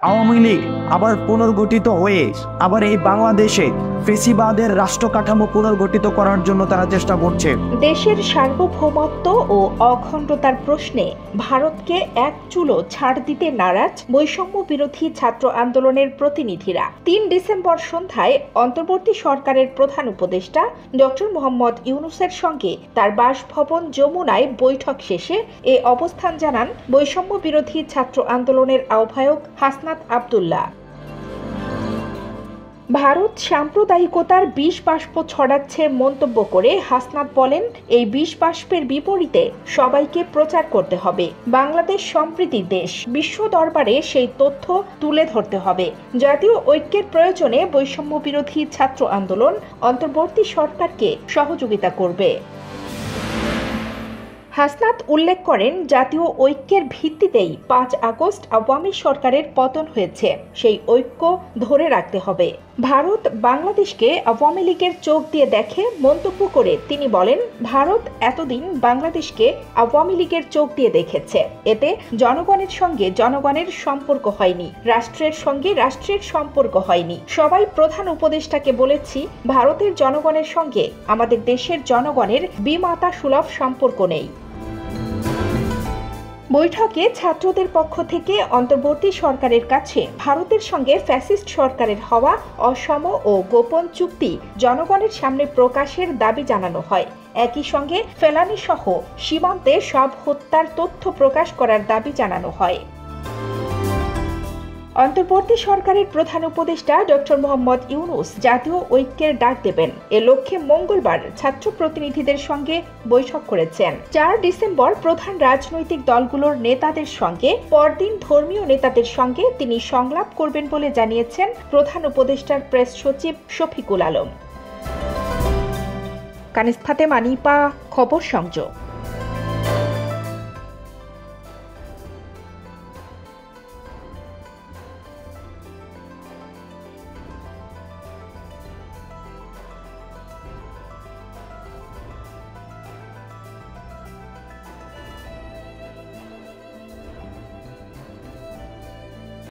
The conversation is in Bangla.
আওয়ামী লীগ আবার পুনর্গঠিত হয়ে আবার এই বাংলাদেশে ফেসিবাদের রাষ্ট্র কাঠামো পুনর্গঠিত করার জন্য তারা চেষ্টা করছে। দেশের সার্বভৌমত্ব ও অখণ্ডতার প্রশ্নে ভারতকে এক চুলো ছাড় দিতে নারাজ বৈষম্য বিরোধী ছাত্র আন্দোলনের প্রতিনিধিরা ৩ ডিসেম্বর সন্ধ্যায় অন্তর্বর্তী সরকারের প্রধান উপদেষ্টা ডক্টর মোহাম্মদ ইউনূসের সঙ্গে তার বাসভবন যমুনায় বৈঠক শেষে এ অবস্থান জানান বৈষম্য বিরোধী ছাত্র আন্দোলনের আহ্বায়ক হাসনাত আব্দুল্লাহ। ভারত সাম্প্রদায়িকতার বিষ বাষ্প ছড়াচ্ছে মন্তব্য করে হাসনাত বলেন, এই বিষ বাষ্পের বিপরীতে সবাইকে প্রচার করতে হবে। বাংলাদেশ সম্প্রীতির দেশ, বিশ্ব দরবারে সেই তথ্য তুলে ধরতে হবে। জাতীয় ঐক্যের প্রয়োজনে বৈষম্য বিরোধী ছাত্র আন্দোলন অন্তর্বর্তী সরকারকে সহযোগিতা করবে। হাসনাত উল্লেখ করেন, জাতীয় ঐক্যের ভিত্তিতেই ৫ আগস্ট আওয়ামী সরকারের পতন হয়েছে। সেই ঐক্য ধরে রাখতে হবে। ভারত বাংলাদেশকে আওয়ামী লীগের চোখ দিয়ে দেখে মন্তব্য করে তিনি বলেন, ভারত এতদিন বাংলাদেশকে আওয়ামী লীগের চোখ দিয়ে দেখেছে। এতে জনগণের সঙ্গে জনগণের সম্পর্ক হয়নি, রাষ্ট্রের সঙ্গে রাষ্ট্রের সম্পর্ক হয়নি। সবাই প্রধান উপদেষ্টাকে বলেছি, ভারতের জনগণের সঙ্গে আমাদের দেশের জনগণের বিমাতা সুলভ সম্পর্ক নেই। বৈঠকে ছাত্রদের পক্ষ থেকে অন্তর্বর্তী সরকারের কাছে ভারতের সঙ্গে ফ্যাসিস্ট সরকারের হওয়া অসম ও গোপন চুক্তি জনগণের সামনে প্রকাশের দাবি জানানো হয়। একই সঙ্গে ফেলানি সহ সীমান্তে সব হত্যার তথ্য প্রকাশ করার দাবি জানানো হয়। অন্তর্বর্তী সরকারের প্রধান উপদেষ্টা ডক্টর মোহাম্মদ ইউনূস জাতীয় ঐক্যের ডাক দেবেন। এ লক্ষ্যে মঙ্গলবার ছাত্র প্রতিনিধিদের সঙ্গে বৈঠক করেছেন। ৪ ডিসেম্বর প্রধান রাজনৈতিক দলগুলোর নেতাদের সঙ্গে, পরদিন ধর্মীয় নেতাদের সঙ্গে তিনি সংলাপ করবেন বলে জানিয়েছেন প্রধান উপদেষ্টার প্রেস সচিব শফিকুল আলম। কানিজ ফাতেমা নিপা, খবর সংযোগ।